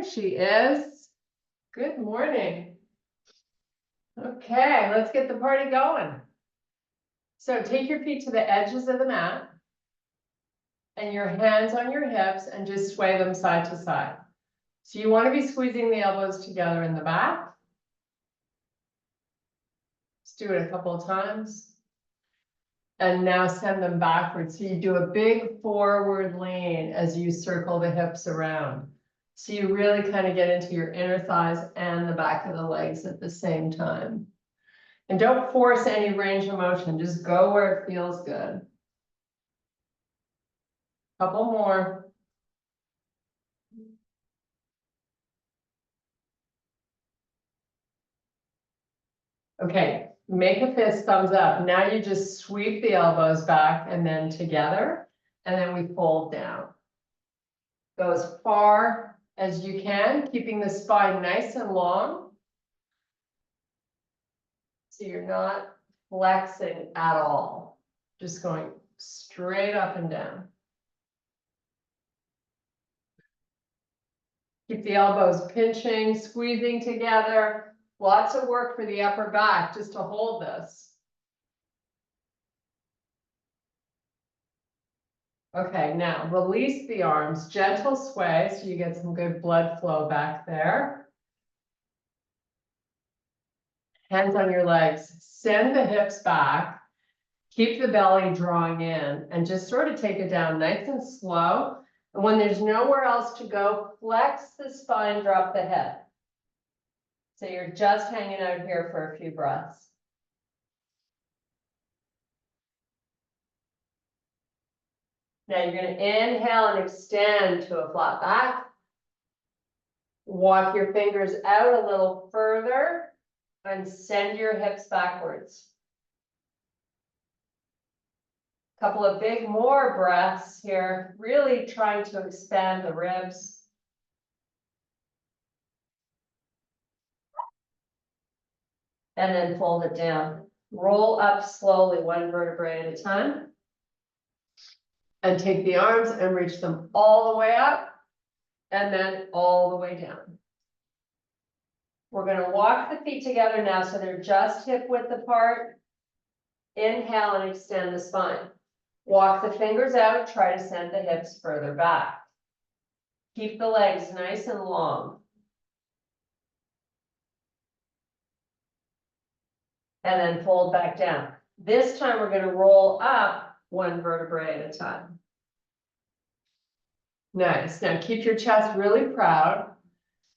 There she is. Good morning. Okay, let's get the party going. So take your feet to the edges of the mat and your hands on your hips and just sway them side to side. So you want to be squeezing the elbows together in the back. Let's do it a couple of times. And now send them backwards. So you do a big forward lean as you circle the hips around. So you really kind of get into your inner thighs and the back of the legs at the same time. And don't force any range of motion. Just go where it feels good. Couple more. Okay, make a fist, thumbs up. Now you just sweep the elbows back and then together, and then we fold down. Go as far as you can, keeping the spine nice and long. So you're not flexing at all, just going straight up and down. Keep the elbows pinching, squeezing together. Lots of work for the upper back just to hold this. Okay, now release the arms, gentle sway so you get some good blood flow back there. Hands on your legs, send the hips back, keep the belly drawing in, and just sort of take it down nice and slow. And when there's nowhere else to go, flex the spine, drop the head. So you're just hanging out here for a few breaths. Now you're going to inhale and extend to a flat back. Walk your fingers out a little further and send your hips backwards. Couple of big more breaths here, really trying to expand the ribs. And then fold it down. Roll up slowly, one vertebrae at a time. And take the arms and reach them all the way up and then all the way down. We're going to walk the feet together now so they're just hip width apart. Inhale and extend the spine. Walk the fingers out, try to send the hips further back. Keep the legs nice and long. And then fold back down. This time we're going to roll up one vertebrae at a time. Nice. Now keep your chest really proud.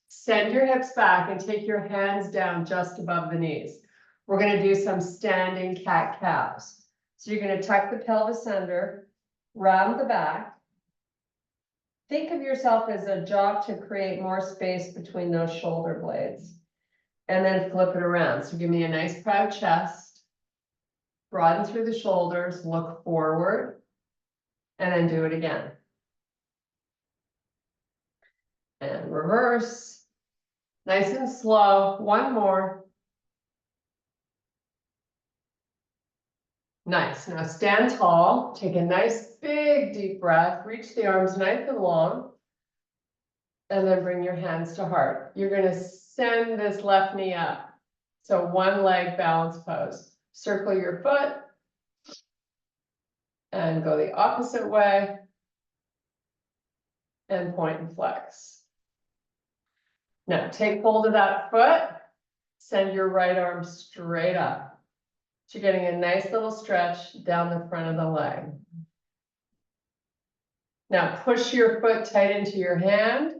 Send your hips back and take your hands down just above the knees. We're going to do some standing cat-cows. So you're going to tuck the pelvis under, round the back. Think of yourself as a job to create more space between those shoulder blades. And then flip it around. So give me a nice proud chest. Broaden through the shoulders, look forward, and then do it again. And reverse. Nice and slow. One more. Nice. Now stand tall. Take a nice big deep breath. Reach the arms nice and long. And then bring your hands to heart. You're going to send this left knee up. So one leg balance pose. Circle your foot. And go the opposite way. And point and flex. Now take hold of that foot. Send your right arm straight up. So you're getting a nice little stretch down the front of the leg. Now push your foot tight into your hand.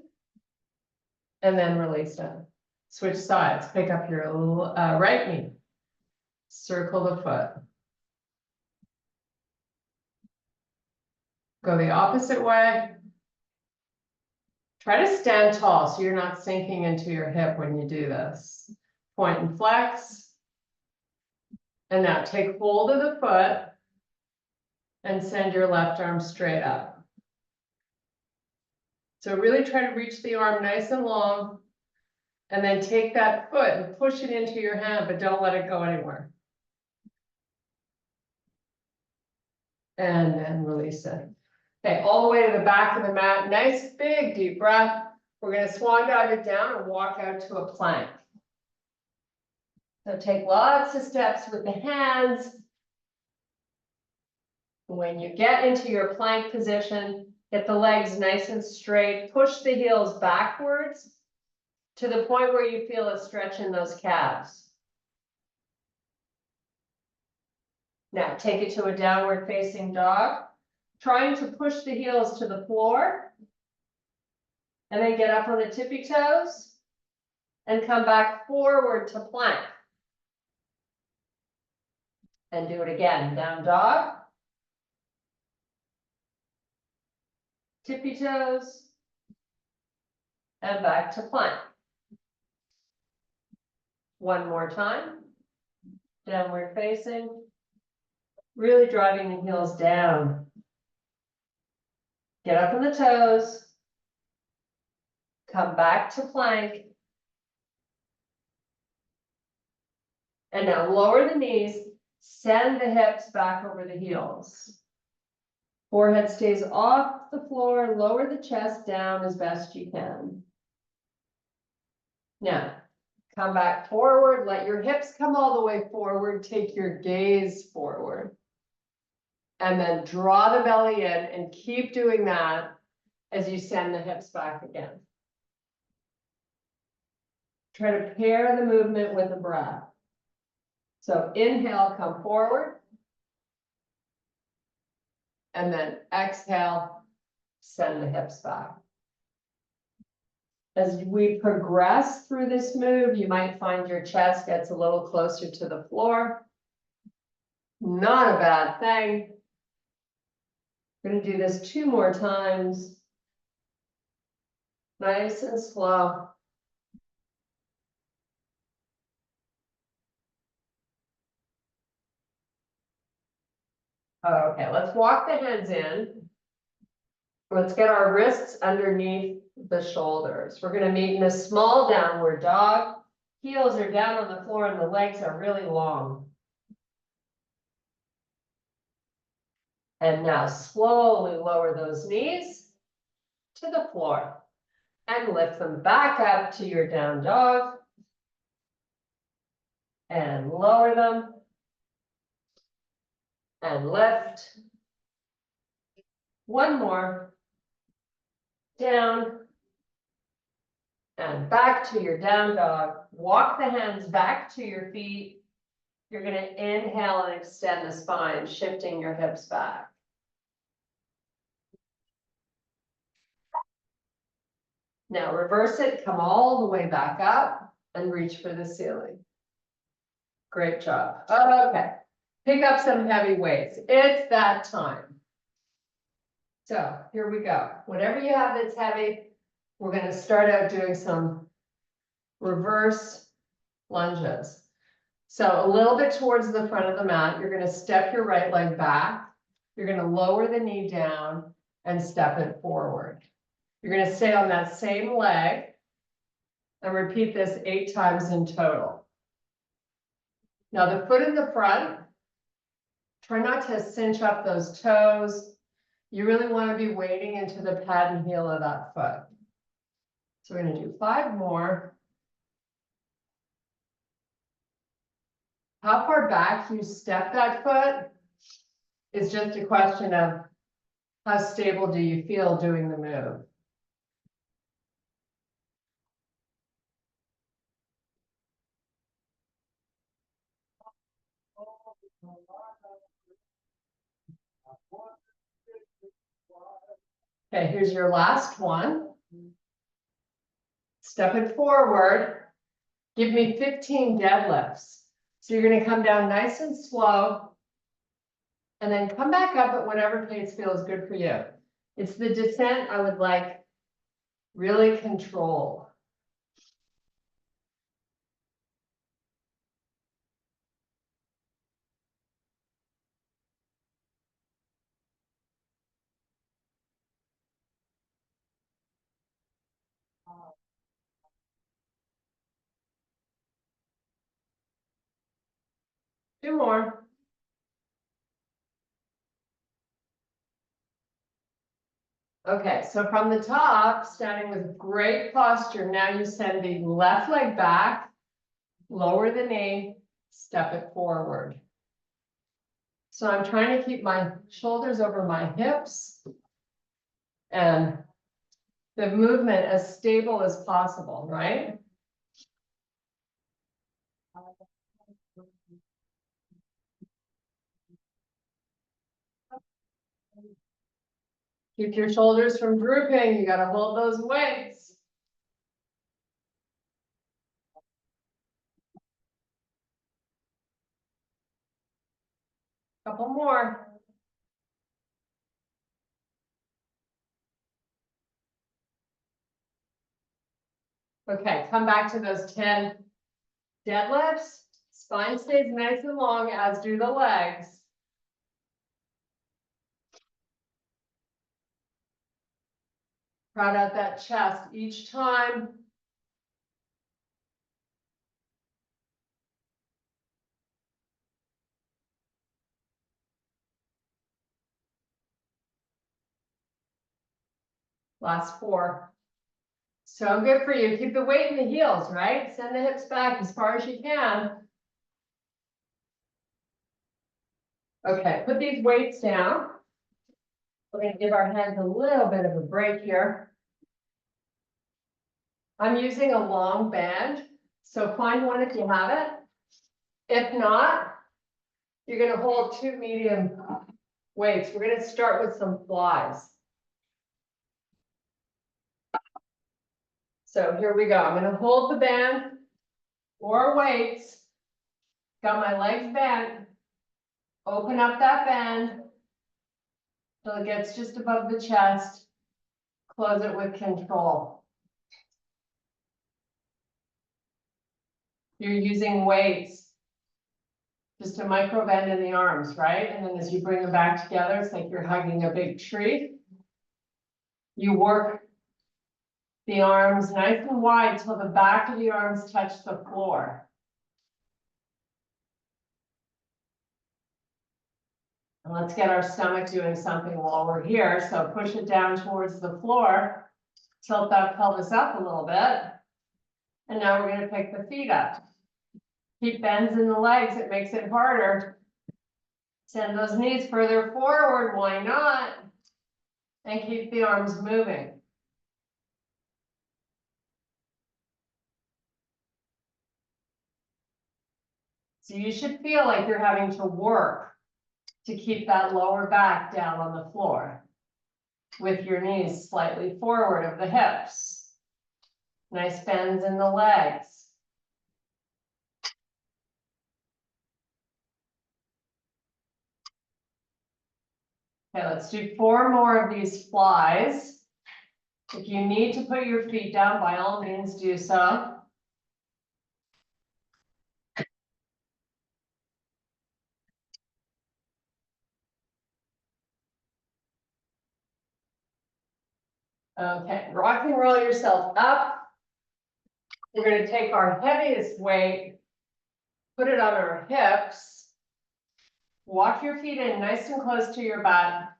And then release it. Switch sides. Pick up your right knee. Circle the foot. Go the opposite way. Try to stand tall so you're not sinking into your hip when you do this. Point and flex. And now take hold of the foot and send your left arm straight up. So really try to reach the arm nice and long. And then take that foot and push it into your hand, but don't let it go anywhere. And then release it. Okay, all the way to the back of the mat. Nice big deep breath. We're gonna swan dive it down and walk out to a plank. So take lots of steps with the hands. When you get into your plank position, get the legs nice and straight, push the heels backwards to the point where you feel a stretch in those calves. Now take it to a downward facing dog, trying to push the heels to the floor. And then get up on the tippy toes and come back forward to plank. And do it again, down dog. Tippy toes. And back to plank. One more time. Downward facing. Really driving the heels down. Get up on the toes. Come back to plank. And now lower the knees. Send the hips back over the heels. Forehead stays off the floor. Lower the chest down as best you can. Now, come back forward. Let your hips come all the way forward. Take your gaze forward. And then draw the belly in and keep doing that as you send the hips back again. Try to pair the movement with the breath. So inhale, come forward. And then exhale, send the hips back. As we progress through this move, you might find your chest gets a little closer to the floor. Not a bad thing. We're going to do this 2 more times. Nice and slow. Okay, let's walk the hands in. Let's get our wrists underneath the shoulders. We're going to meet in a small downward dog. Heels are down on the floor and the legs are really long. And now slowly lower those knees to the floor and lift them back up to your down dog. And lower them. And lift. One more. Down. And back to your down dog. Walk the hands back to your feet. You're going to inhale and extend the spine, shifting your hips back. Now reverse it, come all the way back up and reach for the ceiling. Great job. Okay, pick up some heavy weights. It's that time. So here we go. Whatever you have that's heavy, we're going to start out doing some reverse lunges. So a little bit towards the front of the mat, you're going to step your right leg back. You're going to lower the knee down and step it forward. You're going to stay on that same leg and repeat this 8 times in total. Now the foot in the front, try not to cinch up those toes. You really want to be wading into the pad and heel of that foot. So we're going to do 5 more. How far back you step that foot is just a question of how stable do you feel doing the move. Okay, here's your last one. Step it forward. Give me 15 deadlifts. So you're going to come down nice and slow. And then come back up at whatever pace feels good for you. It's the descent I would like really control. Two more. Okay, so from the top, standing with great posture, now you send the left leg back, lower the knee, step it forward. So I'm trying to keep my shoulders over my hips and the movement as stable as possible, right? Keep your shoulders from drooping. You gotta hold those weights. Couple more. Okay, come back to those 10 deadlifts. Spine stays nice and long, as do the legs. Crowd out that chest each time. Last 4. So good for you. Keep the weight in the heels, right? Send the hips back as far as you can. Okay, put these weights down. We're going to give our hands a little bit of a break here. I'm using a long band, so find one if you have it. If not, you're going to hold 2 medium weights. We're going to start with some flies. So here we go. I'm going to hold the band or weights. Got my legs bent. Open up that band till it gets just above the chest. Close it with control. You're using weights. Just a micro bend in the arms, right? And then as you bring them back together, it's like you're hugging a big tree. You work the arms nice and wide till the back of the arms touch the floor. And let's get our stomach doing something while we're here. So push it down towards the floor. Tilt that pelvis up a little bit. And now we're going to pick the feet up. Keep bends in the legs. It makes it harder. Send those knees further forward. Why not? And keep the arms moving. So you should feel like you're having to work to keep that lower back down on the floor with your knees slightly forward of the hips. Nice bends in the legs. Okay, let's do 4 more of these flies. If you need to put your feet down, by all means do so. Okay, rock and roll yourself up. We're going to take our heaviest weight, put it on our hips. Walk your feet in nice and close to your butt.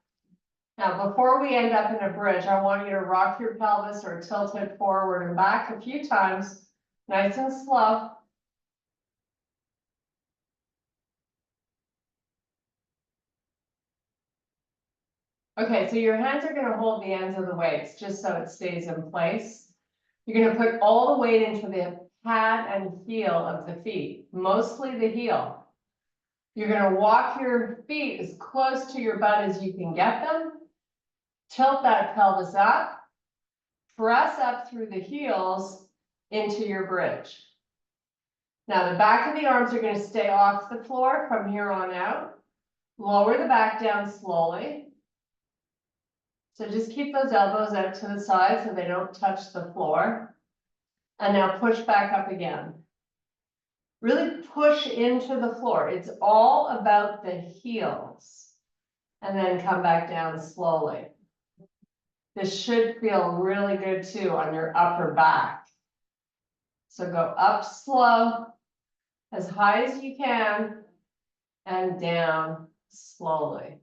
Now, before we end up in a bridge, I want you to rock your pelvis or tilt it forward and back a few times, nice and slow. Okay, so your hands are going to hold the ends of the weights just so it stays in place. You're going to put all the weight into the pad and heel of the feet, mostly the heel. You're going to walk your feet as close to your butt as you can get them. Tilt that pelvis up. Press up through the heels into your bridge. Now the back of the arms are going to stay off the floor from here on out. Lower the back down slowly. So just keep those elbows out to the side so they don't touch the floor. And now push back up again. Really push into the floor. It's all about the heels. And then come back down slowly. This should feel really good too on your upper back. So go up slow, as high as you can, and down slowly.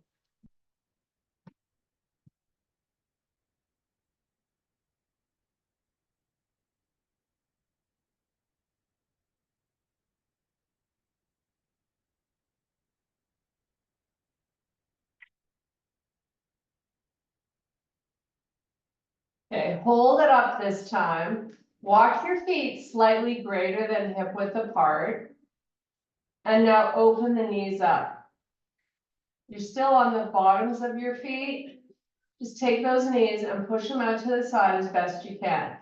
Okay, hold it up this time. Walk your feet slightly greater than hip width apart. And now open the knees up. You're still on the bottoms of your feet. Just take those knees and push them out to the side as best you can.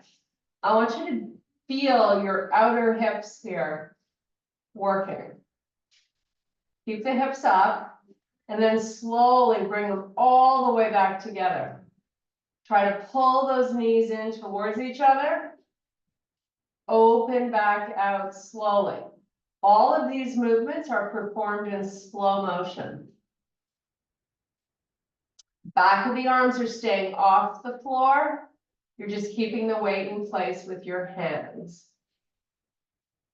I want you to feel your outer hips here working. Keep the hips up and then slowly bring them all the way back together. Try to pull those knees in towards each other. Open back out slowly. All of these movements are performed in slow motion. Back of the arms are staying off the floor. You're just keeping the weight in place with your hands.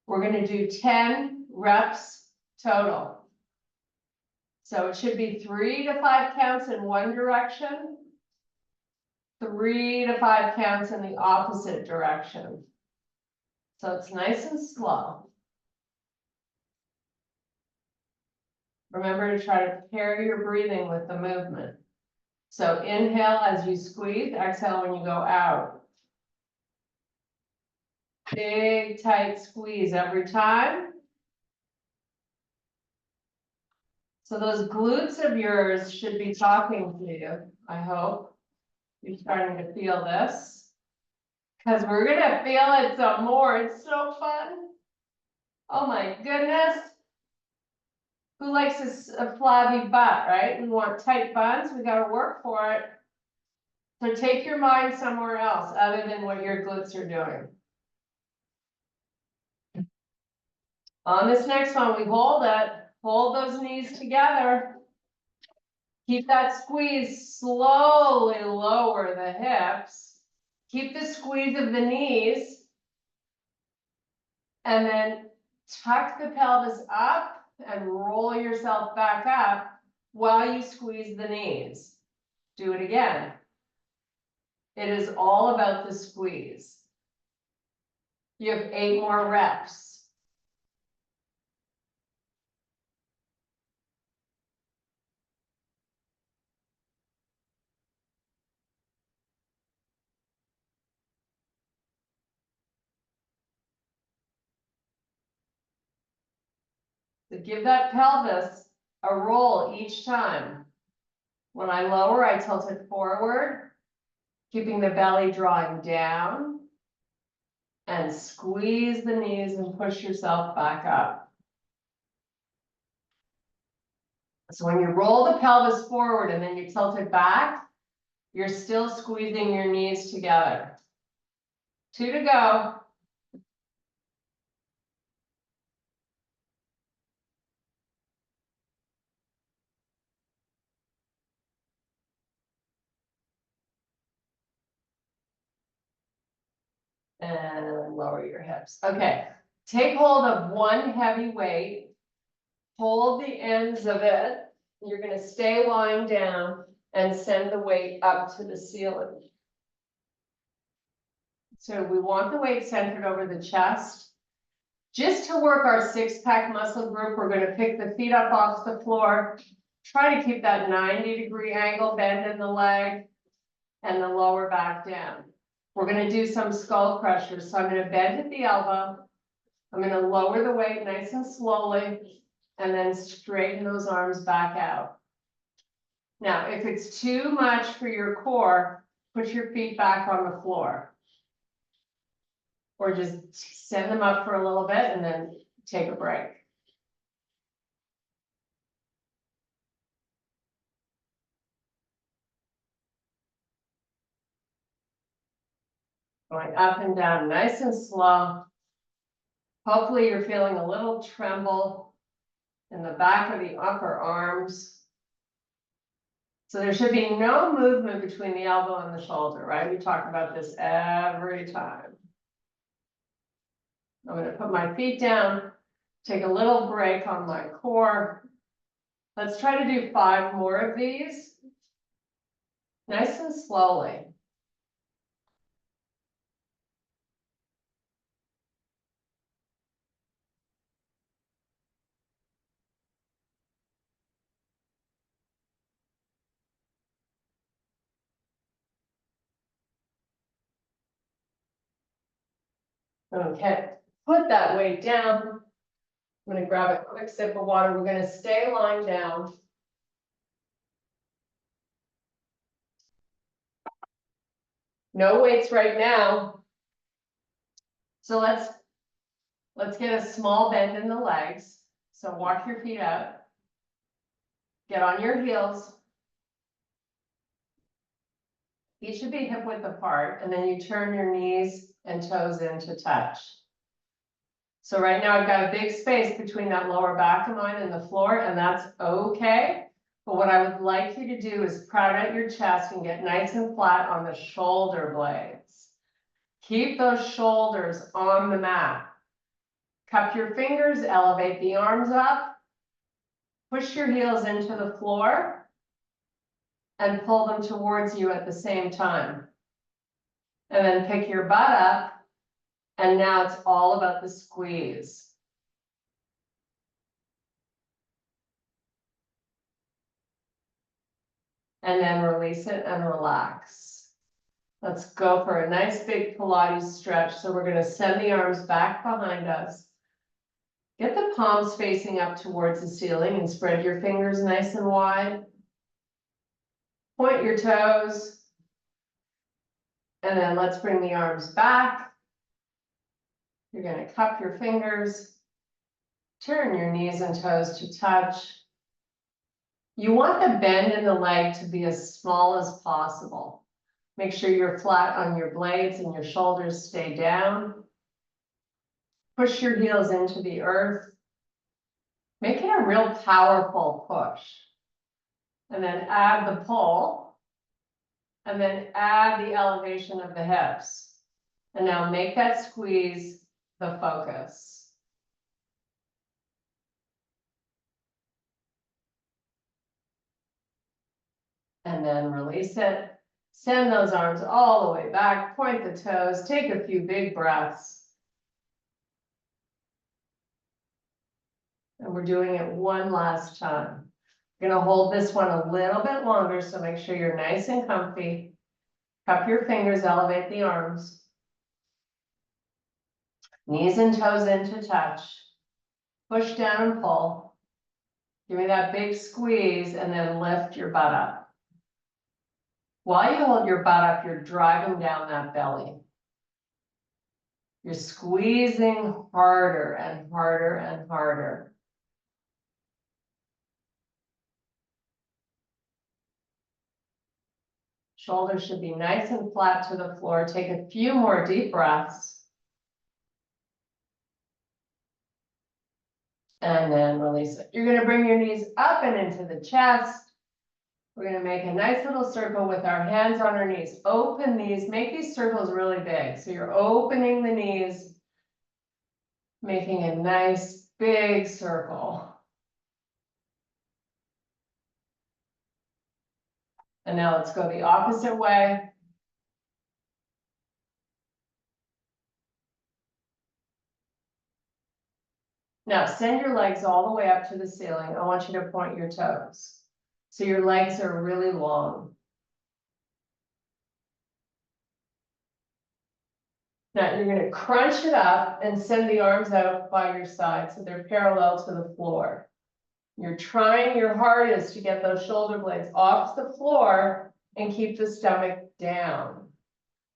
We're going to do 10 reps total. So it should be 3 to 5 counts in one direction, 3 to 5 counts in the opposite direction. So it's nice and slow. Remember to try to pair your breathing with the movement. So inhale as you squeeze, exhale when you go out. Big, tight squeeze every time. So those glutes of yours should be talking to you, I hope. You're starting to feel this. Because we're going to feel it some more. It's so fun. Oh my goodness. Who likes a flabby butt, right? We want tight buns. We got to work for it. So take your mind somewhere else other than what your glutes are doing. On this next one, we hold it. Hold those knees together. Keep that squeeze, slowly lower the hips. Keep the squeeze of the knees. And then tuck the pelvis up and roll yourself back up while you squeeze the knees. Do it again. It is all about the squeeze. You have 8 more reps. So give that pelvis a roll each time. When I lower, I tilt it forward, keeping the belly drawing down, and squeeze the knees and push yourself back up. So when you roll the pelvis forward and then you tilt it back, you're still squeezing your knees together. 2 to go. And lower your hips. Okay, take hold of one heavy weight, hold the ends of it. You're going to stay lying down and send the weight up to the ceiling. So we want the weight centered over the chest. Just to work our 6-pack muscle group, we're going to pick the feet up off the floor. Try to keep that 90-degree angle, bend in the leg, and the lower back down. We're going to do some skull crushers. So I'm going to bend at the elbow. I'm going to lower the weight nice and slowly, and then straighten those arms back out. Now, if it's too much for your core, put your feet back on the floor. Or just send them up for a little bit and then take a break. Going up and down, nice and slow. Hopefully you're feeling a little tremble in the back of the upper arms. So there should be no movement between the elbow and the shoulder, right? We talk about this every time. I'm going to put my feet down, take a little break on my core. Let's try to do 5 more of these. Nice and slowly. Okay, put that weight down. I'm gonna grab a quick sip of water. We're gonna stay lying down. No weights right now. So let's get a small bend in the legs. So walk your feet out. Get on your heels. Feet should be hip width apart, and then you turn your knees and toes in to touch. So right now I've got a big space between that lower back of mine and the floor, and that's okay. But what I would like you to do is proud out your chest and get nice and flat on the shoulder blades. Keep those shoulders on the mat. Cup your fingers, elevate the arms up. Push your heels into the floor and pull them towards you at the same time. And then pick your butt up. And now it's all about the squeeze. And then release it and relax. Let's go for a nice big Pilates stretch. So we're going to send the arms back behind us. Get the palms facing up towards the ceiling and spread your fingers nice and wide. Point your toes. And then let's bring the arms back. You're going to cup your fingers. Turn your knees and toes to touch. You want the bend in the leg to be as small as possible. Make sure you're flat on your blades and your shoulders stay down. Push your heels into the earth. Make it a real powerful push. And then add the pull. And then add the elevation of the hips. And now make that squeeze the focus. And then release it. Send those arms all the way back. Point the toes. Take a few big breaths. And we're doing it one last time. We're going to hold this one a little bit longer, so make sure you're nice and comfy. Cup your fingers, elevate the arms. Knees and toes in to touch. Push down and pull. Give me that big squeeze and then lift your butt up. While you hold your butt up, you're driving down that belly. You're squeezing harder and harder and harder. Shoulders should be nice and flat to the floor. Take a few more deep breaths. And then release it. You're going to bring your knees up and into the chest. We're going to make a nice little circle with our hands on our knees. Open these, make these circles really big. So you're opening the knees, making a nice big circle. And now let's go the opposite way. Now send your legs all the way up to the ceiling. I want you to point your toes. So your legs are really long. Now you're going to crunch it up and send the arms out by your side so they're parallel to the floor. You're trying your hardest to get those shoulder blades off the floor and keep the stomach down.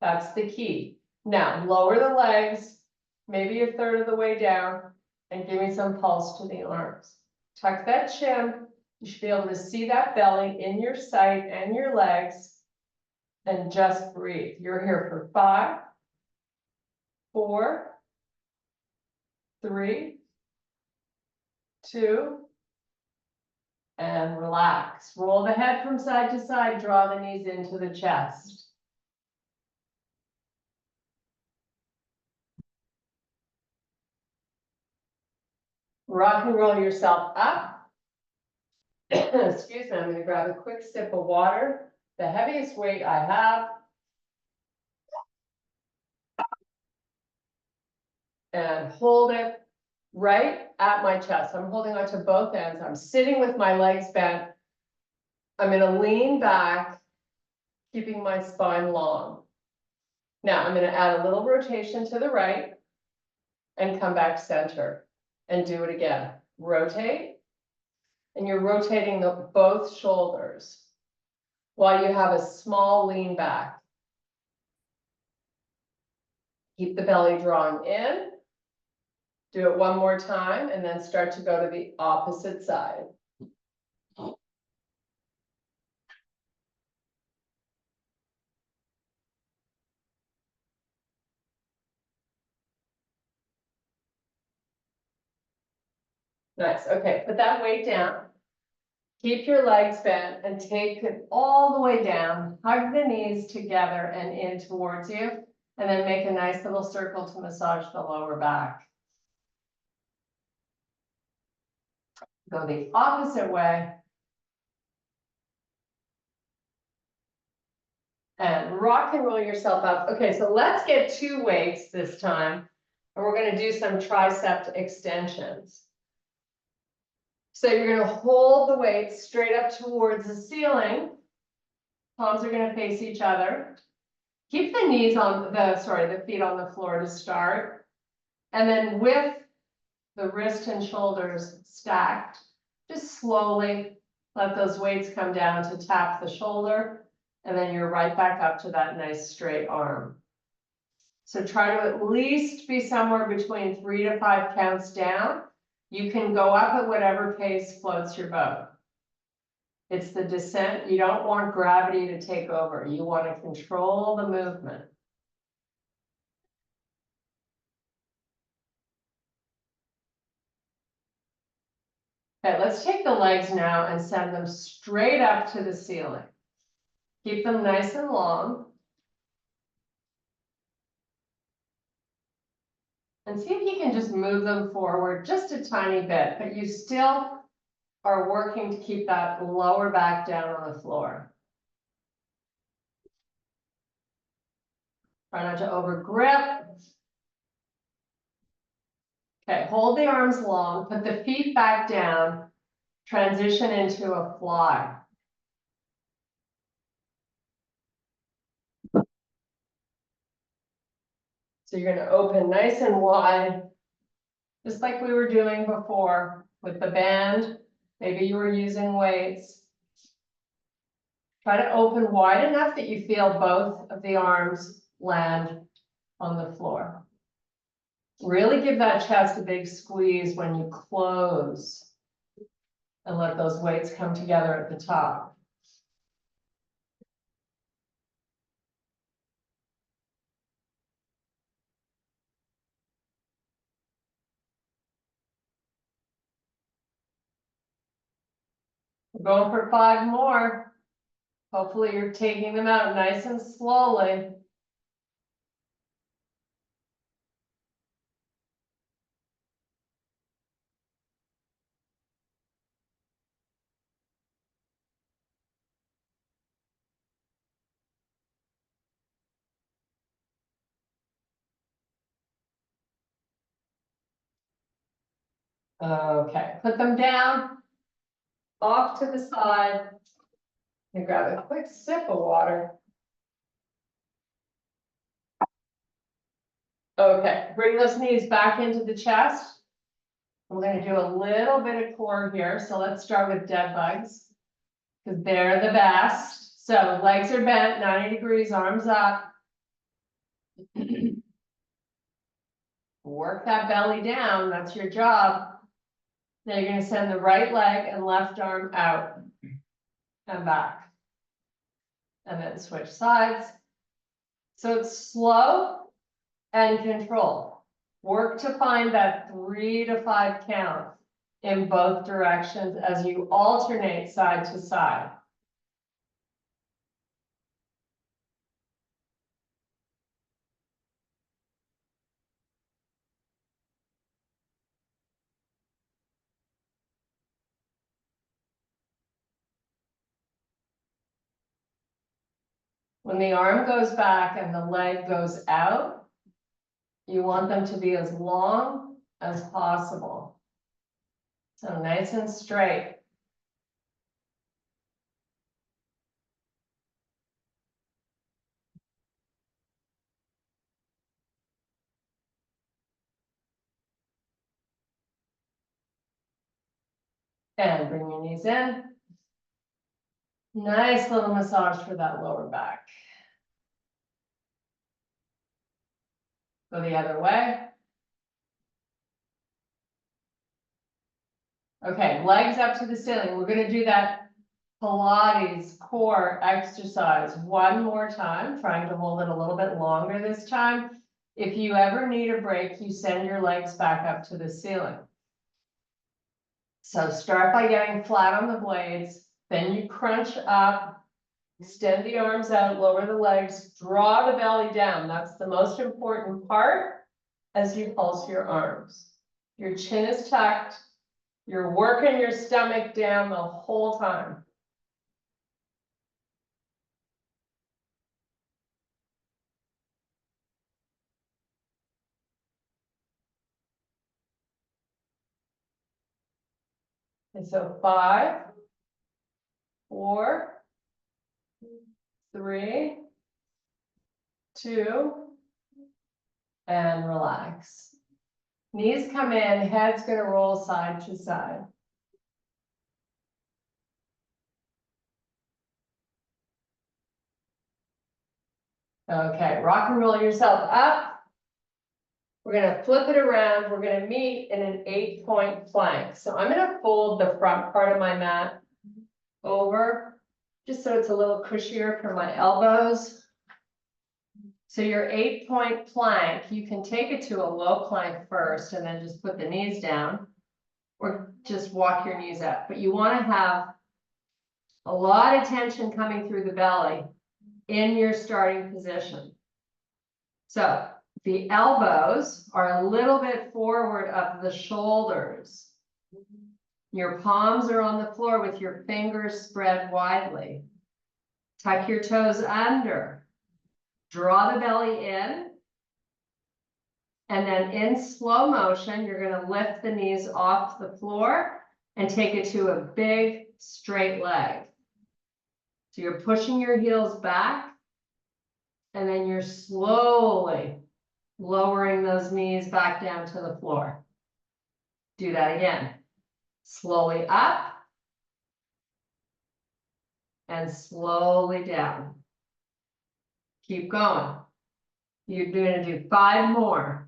That's the key. Now lower the legs, maybe a third of the way down, and give me some pulse to the arms. Tuck that chin. You should be able to see that belly in your sight and your legs, and just breathe. You're here for 5, 4, 3, 2, and relax. Roll the head from side to side, draw the knees into the chest. Rock and roll yourself up. Excuse me, I'm going to grab a quick sip of water. The heaviest weight I have. And hold it right at my chest. I'm holding on to both ends. I'm sitting with my legs bent. I'm going to lean back, keeping my spine long. Now I'm going to add a little rotation to the right. and come back center and do it again. Rotate. And you're rotating both shoulders while you have a small lean back. Keep the belly drawn in. Do it one more time and then start to go to the opposite side. Nice. Okay, put that weight down. Keep your legs bent and take it all the way down. Hug the knees together and in towards you. And then make a nice little circle to massage the lower back. Go the opposite way. And rock and roll yourself up. Okay, so let's get 2 weights this time. And we're going to do some tricep extensions. So you're going to hold the weight straight up towards the ceiling. Palms are going to face each other. Keep the knees on the feet on the floor to start. And then with the wrist and shoulders stacked, just slowly let those weights come down to tap the shoulder. And then you're right back up to that nice straight arm. So try to at least be somewhere between 3 to 5 counts down. You can go up at whatever pace floats your boat. It's the descent. You don't want gravity to take over. You want to control the movement. Okay, let's take the legs now and send them straight up to the ceiling. Keep them nice and long. And see if you can just move them forward just a tiny bit, but you still are working to keep that lower back down on the floor. Try not to over grip. Okay, hold the arms long, put the feet back down, transition into a fly. So you're going to open nice and wide, just like we were doing before with the band. Maybe you were using weights. Try to open wide enough that you feel both of the arms land on the floor. Really give that chest a big squeeze when you close and let those weights come together at the top. We're going for 5 more. Hopefully you're taking them out nice and slowly. Okay, put them down, off to the side, and grab a quick sip of water. Okay, bring those knees back into the chest. We're going to do a little bit of core here. So let's start with dead bugs because they're the best. So legs are bent 90 degrees, arms up. Work that belly down. That's your job. Now you're going to send the right leg and left arm out and back. And then switch sides. So it's slow and control. Work to find that 3 to 5 count in both directions as you alternate side to side. When the arm goes back and the leg goes out, you want them to be as long as possible. So nice and straight. And bring your knees in. Nice little massage for that lower back. Go the other way. Okay, legs up to the ceiling. We're gonna do that Pilates core exercise one more time, trying to hold it a little bit longer this time. If you ever need a break, you send your legs back up to the ceiling. So start by getting flat on the blades, then you crunch up, extend the arms out, lower the legs, draw the belly down. That's the most important part as you pulse your arms. Your chin is tucked. You're working your stomach down the whole time. And so 5, 4, 3, 2, and relax. Knees come in, head's gonna roll side to side. Okay, rock and roll yourself up. We're gonna flip it around. We're gonna meet in an 8-point plank. So I'm gonna fold the front part of my mat over, just so it's a little cushier for my elbows. So your 8-point plank, you can take it to a low plank first and then just put the knees down, or just walk your knees up. But you wanna have a lot of tension coming through the belly in your starting position. So the elbows are a little bit forward of the shoulders. Your palms are on the floor with your fingers spread widely. Tuck your toes under. Draw the belly in. And then in slow motion, you're going to lift the knees off the floor and take it to a big straight leg. So you're pushing your heels back. And then you're slowly lowering those knees back down to the floor. Do that again. Slowly up. And slowly down. Keep going. You're going to do 5 more.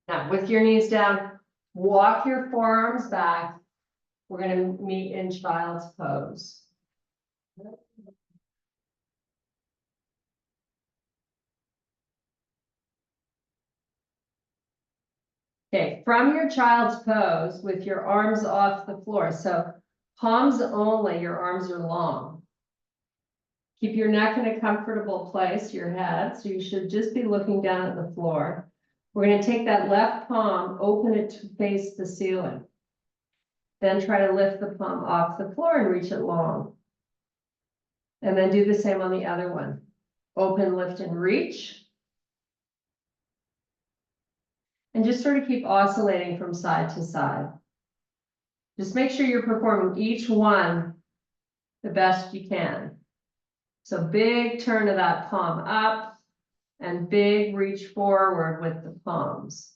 Now, with your knees down, walk your forearms back. We're going to meet in child's pose. Okay, from your child's pose with your arms off the floor. So palms only, your arms are long. Keep your neck in a comfortable place, your head. So you should just be looking down at the floor. We're going to take that left palm, open it to face the ceiling. Then try to lift the palm off the floor and reach it long. And then do the same on the other one. Open, lift, and reach. And just sort of keep oscillating from side to side. Just make sure you're performing each one the best you can. So big turn of that palm up and big reach forward with the palms.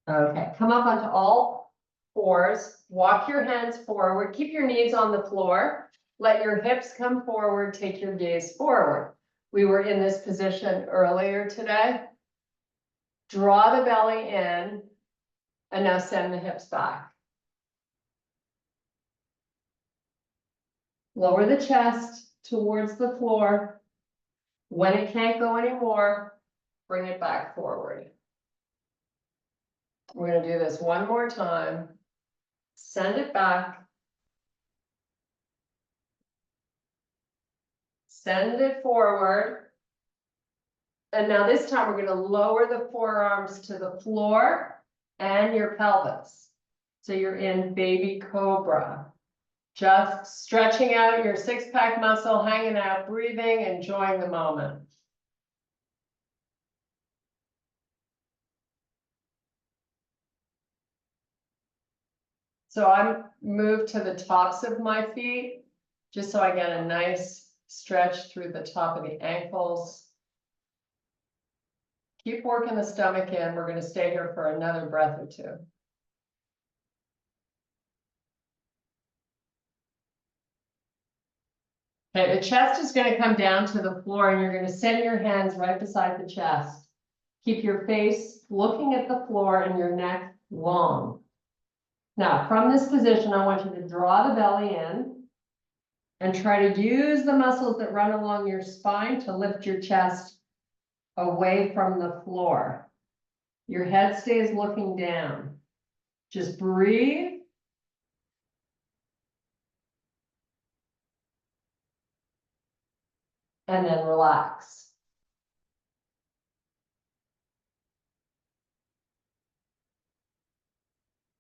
Okay, come up onto all fours, walk your hands forward, keep your knees on the floor, let your hips come forward, take your gaze forward. We were in this position earlier today. Draw the belly in, and now send the hips back. Lower the chest towards the floor. When it can't go anymore, bring it back forward. We're going to do this one more time. Send it back. Send it forward. And now this time we're gonna lower the forearms to the floor and your pelvis. So you're in baby cobra. Just stretching out your six-pack muscle, hanging out, breathing, enjoying the moment. So I'm moved to the tops of my feet, just so I get a nice stretch through the top of the ankles. Keep working the stomach in. We're going to stay here for another breath or two. Okay, the chest is going to come down to the floor and you're going to send your hands right beside the chest. Keep your face looking at the floor and your neck long. Now, from this position, I want you to draw the belly in and try to use the muscles that run along your spine to lift your chest away from the floor. Your head stays looking down. Just breathe. And then relax.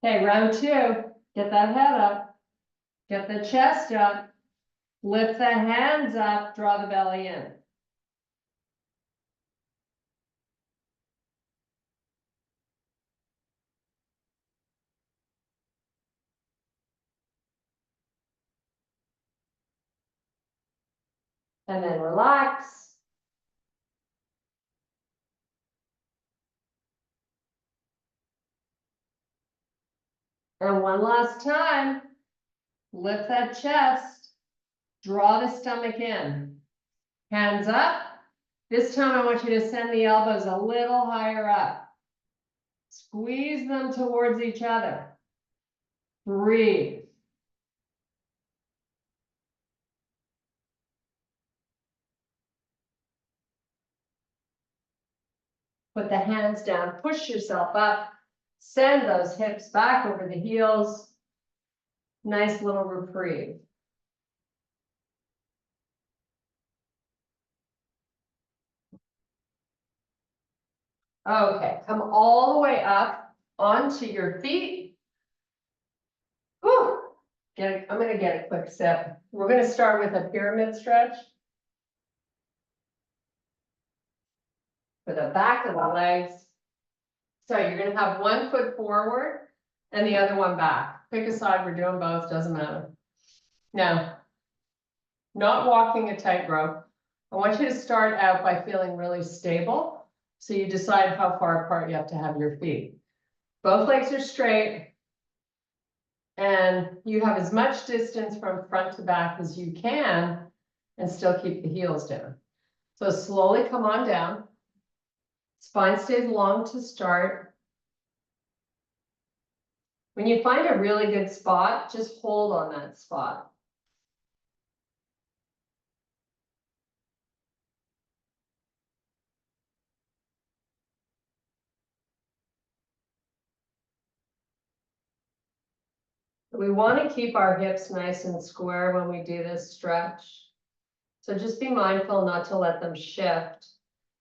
Okay, round two. Get that head up. Get the chest up. Lift the hands up. Draw the belly in. And then relax. And one last time. Lift that chest. Draw the stomach in. Hands up. This time I want you to send the elbows a little higher up. Squeeze them towards each other. Breathe. Put the hands down, push yourself up. Send those hips back over the heels. Nice little reprieve. Okay, come all the way up onto your feet. Whew. I'm going to get a quick sip. We're going to start with a pyramid stretch for the back of the legs. So you're going to have one foot forward and the other one back. Pick a side, we're doing both, doesn't matter. Now, not walking a tightrope. I want you to start out by feeling really stable. So you decide how far apart you have to have your feet. Both legs are straight. And you have as much distance from front to back as you can and still keep the heels down. So slowly come on down. Spine stays long to start. When you find a really good spot, just hold on that spot. We want to keep our hips nice and square when we do this stretch. So just be mindful not to let them shift.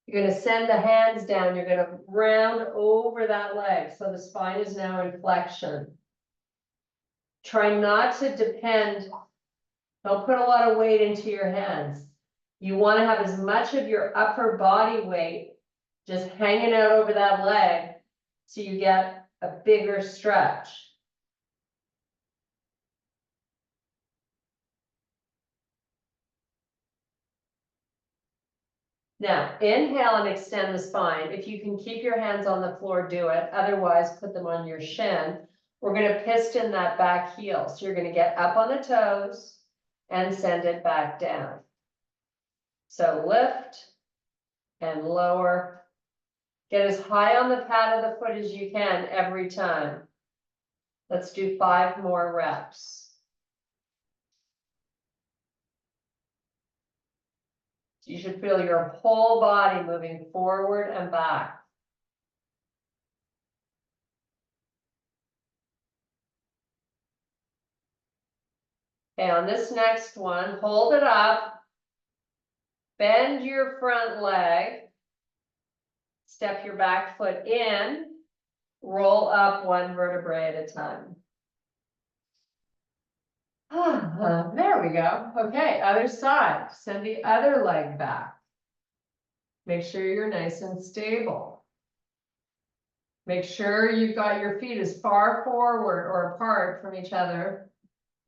You're going to send the hands down. You're going to round over that leg. So the spine is now in flexion. Try not to depend. Don't put a lot of weight into your hands. You want to have as much of your upper body weight just hanging out over that leg so you get a bigger stretch. Now, inhale and extend the spine. If you can keep your hands on the floor, do it. Otherwise, put them on your shin. We're going to piston that back heel. So you're going to get up on the toes and send it back down. So lift and lower. Get as high on the pad of the foot as you can every time. Let's do 5 more reps. You should feel your whole body moving forward and back. Okay, on this next one, hold it up. Bend your front leg. Step your back foot in, roll up one vertebrae at a time. There we go. Okay, other side. Send the other leg back. Make sure you're nice and stable. Make sure you've got your feet as far forward or apart from each other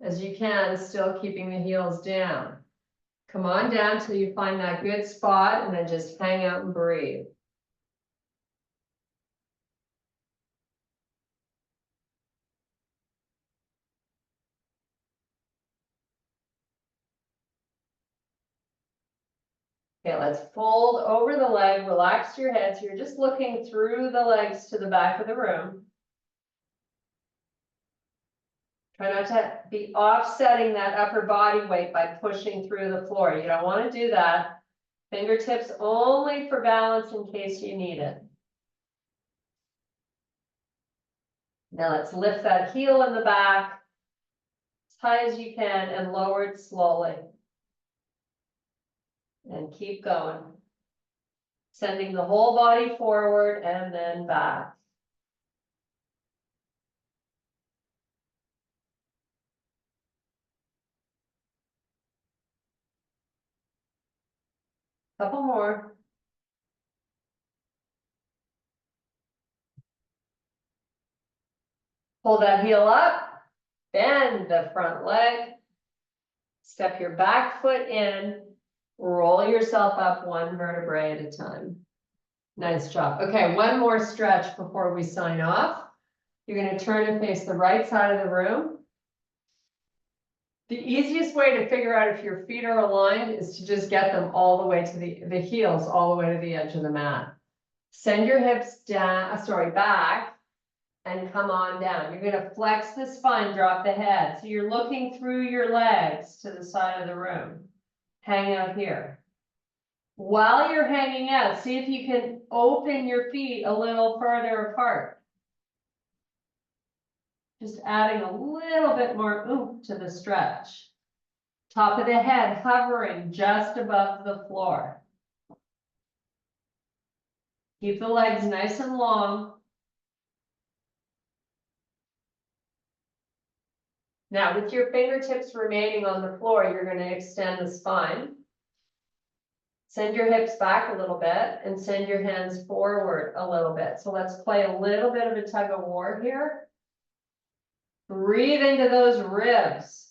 as you can, still keeping the heels down. Come on down till you find that good spot and then just hang out and breathe. Okay, let's fold over the leg, relax your head. So you're just looking through the legs to the back of the room. Try not to be offsetting that upper body weight by pushing through the floor. You don't want to do that. Fingertips only for balance in case you need it. Now let's lift that heel in the back as high as you can and lower it slowly. And keep going. Sending the whole body forward and then back. Couple more. Pull that heel up, bend the front leg, step your back foot in, roll yourself up one vertebrae at a time. Nice job. Okay, one more stretch before we sign off. You're going to turn and face the right side of the room. The easiest way to figure out if your feet are aligned is to just get them all the way to the heels, all the way to the edge of the mat. Send your hips down, back, and come on down. You're going to flex the spine, drop the head. So you're looking through your legs to the side of the room. Hang out here. While you're hanging out, see if you can open your feet a little further apart. Just adding a little bit more oomph to the stretch. Top of the head hovering just above the floor. Keep the legs nice and long. Now, with your fingertips remaining on the floor, you're going to extend the spine. Send your hips back a little bit and send your hands forward a little bit. So let's play a little bit of a tug of war here. Breathe into those ribs.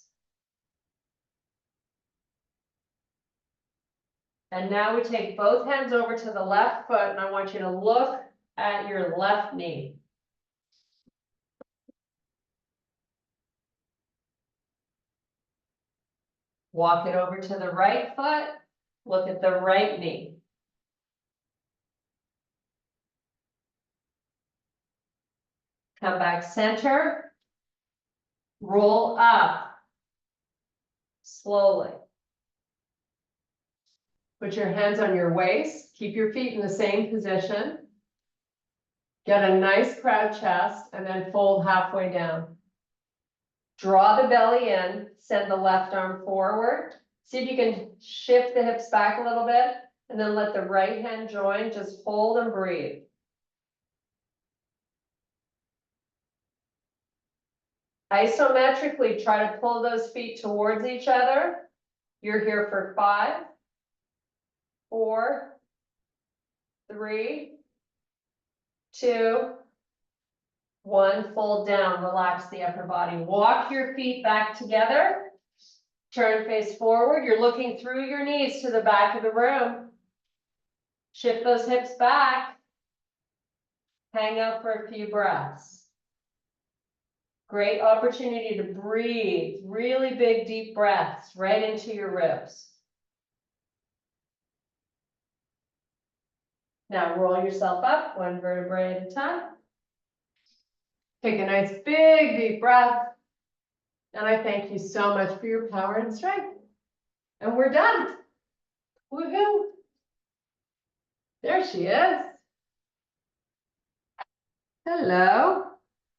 And now we take both hands over to the left foot, and I want you to look at your left knee. Walk it over to the right foot. Look at the right knee. Come back center. Roll up. Slowly. Put your hands on your waist. Keep your feet in the same position. Get a nice proud chest and then fold halfway down. Draw the belly in. Send the left arm forward. See if you can shift the hips back a little bit and then let the right hand join. Just hold and breathe. Isometrically, try to pull those feet towards each other. You're here for 5, 4, 3, 2, 1. Fold down, relax the upper body. Walk your feet back together. Turn face forward. You're looking through your knees to the back of the room. Shift those hips back. Hang out for a few breaths. Great opportunity to breathe. Really big, deep breaths right into your ribs. Now roll yourself up one vertebrae at a time. Take a nice big deep breath. And I thank you so much for your power and strength. And we're done. Woohoo! There she is. Hello.